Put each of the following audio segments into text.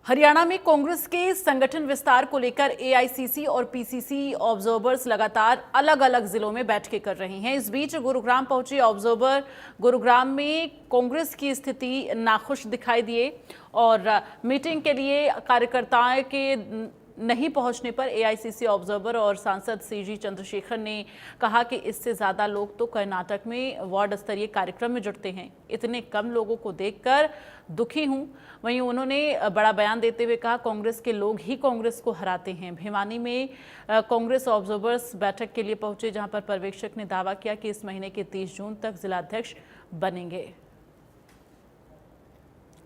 हरियाणा में कांग्रेस के संगठन विस्तार को लेकर एआईसीसी और पीसीसी ऑब्जर्वर्स लगातार अलग अलग जिलों में बैठकें कर रहे हैं। इस बीच गुरुग्राम पहुंचे ऑब्जर्वर गुरुग्राम में कांग्रेस की स्थिति नाखुश दिखाई दिए और मीटिंग के लिए कार्यकर्ताओं के नहीं पहुंचने पर एआईसीसी ऑब्जर्वर और सांसद सीजी चंद्रशेखर ने कहा कि इससे ज्यादा लोग तो कर्नाटक में वार्ड स्तरीय कार्यक्रम में जुटते हैं। इतने कम लोगों को देखकर दुखी हूं। वहीं उन्होंने बड़ा बयान देते हुए कहा, कांग्रेस के लोग ही कांग्रेस को हराते हैं। भिवानी में कांग्रेस ऑब्जर्वर्स बैठक के लिए पहुंचे, जहां पर पर्यवेक्षक ने दावा किया कि इस महीने के 30 जून तक जिलाध्यक्ष बनेंगे।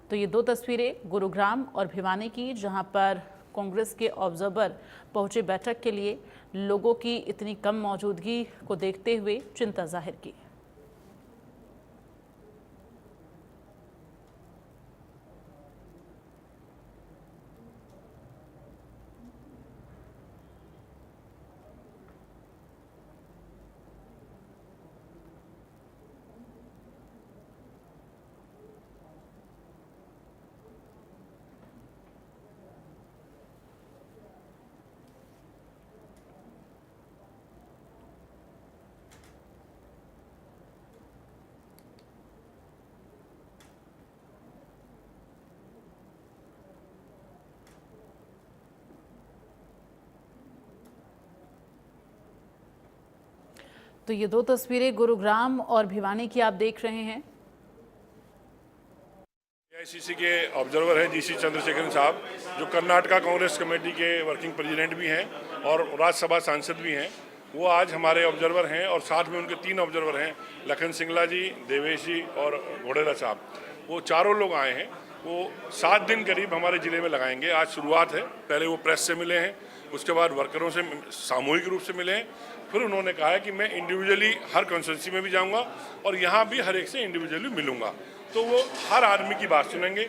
तो ये दो तस्वीरें गुरुग्राम और भिवानी की, जहां पर कांग्रेस के ऑब्जर्वर पहुंचे बैठक के लिए। लोगों की इतनी कम मौजूदगी को देखते हुए चिंता जाहिर की। तो ये दो तस्वीरें गुरुग्राम और भिवानी की आप देख रहे हैं। एआईसीसी के ऑब्जर्वर हैं जीसी चंद्रशेखर साहब, जो कर्नाटका कांग्रेस कमेटी के वर्किंग प्रेसिडेंट भी हैं और राज्यसभा सांसद भी हैं। वो आज हमारे ऑब्जर्वर हैं और साथ में उनके 3 ऑब्जर्वर हैं, लखन सिंगला जी, देवेश जी और घोड़ेला साहब। वो चारों लोग आए हैं। वो 7 दिन करीब हमारे ज़िले में लगाएंगे। आज शुरुआत है। पहले वो प्रेस से मिले हैं, उसके बाद वर्करों से सामूहिक रूप से मिले हैं। फिर उन्होंने कहा है कि मैं इंडिविजुअली हर कॉन्स्टिट्यूंसी में भी जाऊंगा और यहाँ भी हर एक से इंडिविजुअली मिलूंगा। तो वो हर आदमी की बात सुनेंगे।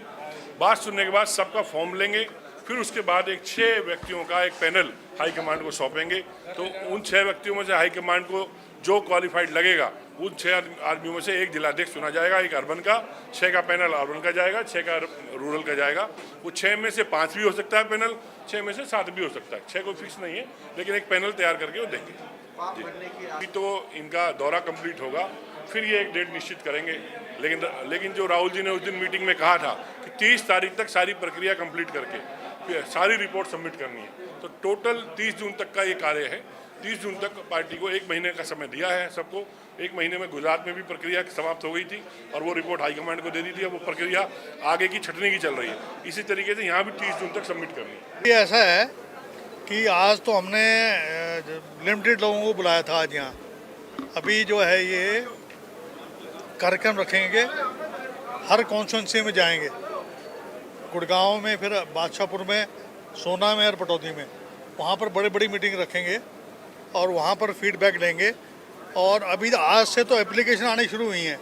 बात सुनने के बाद सबका फॉर्म लेंगे। फिर उसके बाद एक 6 व्यक्तियों का एक पैनल हाईकमांड को सौंपेंगे। तो उन 6 व्यक्तियों में से हाईकमांड को जो क्वालिफाइड लगेगा, उन 6 आदमियों में से एक जिलाध्यक्ष चुना जाएगा, एक अर्बन का, 6 का पैनल अर्बन का जाएगा, 6 का रूरल का जाएगा। वो 6 में से 5 भी हो सकता है पैनल, 6 में से 7 भी हो सकता है। 6 को फिक्स नहीं है, लेकिन एक पैनल तैयार करके वो देंगे। अभी तो इनका दौरा कंप्लीट होगा, फिर ये एक डेट निश्चित करेंगे। लेकिन जो राहुल जी ने उस दिन मीटिंग में कहा था कि 30 तारीख तक सारी प्रक्रिया कंप्लीट करके फिर सारी रिपोर्ट सबमिट करनी है, तो टोटल 30 जून तक का ये कार्य है। 30 जून तक पार्टी को 1 महीने का समय दिया है सबको। 1 महीने में गुजरात में भी प्रक्रिया समाप्त हो गई थी और वो रिपोर्ट हाईकमांड को दे दी थी। अब वो प्रक्रिया आगे की छटने की चल रही है। इसी तरीके से यहाँ भी 30 जून तक सबमिट करनी है। ये ऐसा है कि आज तो हमने लिमिटेड लोगों को बुलाया था आज यहाँ। अभी जो है ये कार्यक्रम रखेंगे, हर कॉन्स्टिट्यूंसी में जाएंगे। गुड़गांव में, फिर बादशाहपुर में, सोना में और पटौदी में, वहाँ पर बड़ी मीटिंग रखेंगे और वहाँ पर फीडबैक लेंगे। और अभी आज से तो एप्लीकेशन आनी शुरू हुई हैं,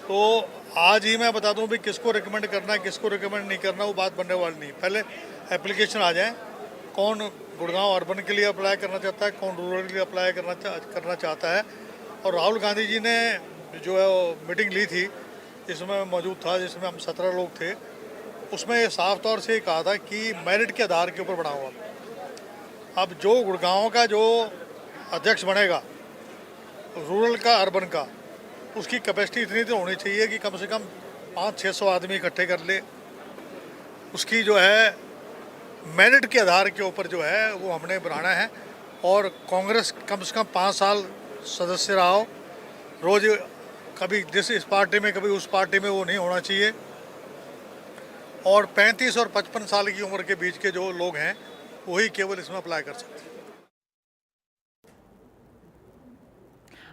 तो आज ही मैं बता दूं भी किसको रिकमेंड करना है, किसको रिकमेंड नहीं करना, वो बात बनने वाली नहीं। पहले एप्लीकेशन आ जाए, कौन गुड़गांव अर्बन के लिए अप्लाई करना चाहता है, कौन रूरल के लिए अप्लाई करना चाहता है। और राहुल गांधी जी ने जो है मीटिंग ली थी, जिसमें मैं मौजूद था, जिसमें हम 17 लोग थे, उसमें ये साफ तौर से कहा था कि मेरिट के आधार के ऊपर बना हुआ। अब जो गुड़गांव का जो अध्यक्ष बनेगा, रूरल का, अर्बन का, उसकी कैपेसिटी इतनी तो होनी चाहिए कि कम से कम 500-600 आदमी इकट्ठे कर ले। उसकी जो है मेरिट के आधार के ऊपर जो है वो हमने बनाना है। और कांग्रेस कम से कम 5 साल सदस्य रहा हो, रोज कभी इस पार्टी में कभी उस पार्टी में वो नहीं होना चाहिए। और 35 और 55 साल की उम्र के बीच के जो लोग हैं वही केवल इसमें अप्लाई कर सकते हैं।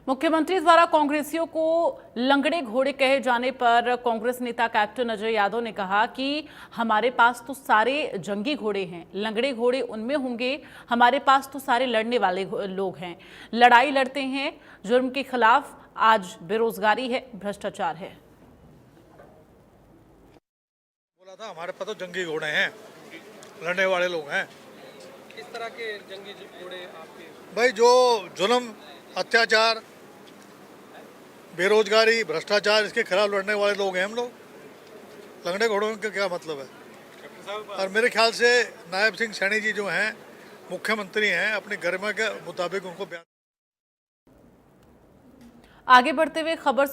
मुख्यमंत्री द्वारा कांग्रेसियों को लंगड़े घोड़े कहे जाने पर कांग्रेस नेता कैप्टन अजय यादव ने कहा कि हमारे पास तो सारे जंगी घोड़े हैं, लंगड़े घोड़े उनमें होंगे, हमारे पास तो सारे लड़ने वाले लोग हैं। लड़ाई लड़ते हैं जुर्म के खिलाफ। आज बेरोजगारी है, भ्रष्टाचार है। बोला था हमारे पास तो जंगी घोड़े हैं, लड़ने वाले लोग हैं। किस तरह के जंगी घोड़े आपके? भाई जो जुल्म, अत्याचार, बेरोजगारी, भ्रष्टाचार, इसके खिलाफ लड़ने वाले लोग हैं हम लोग। लंगड़े घोड़ों का क्या मतलब है? और मेरे ख्याल से नायब सिंह सैनी जी जो हैं मुख्यमंत्री हैं, अपनी गरिमा के मुताबिक उनको बयान। आगे बढ़ते हुए खबर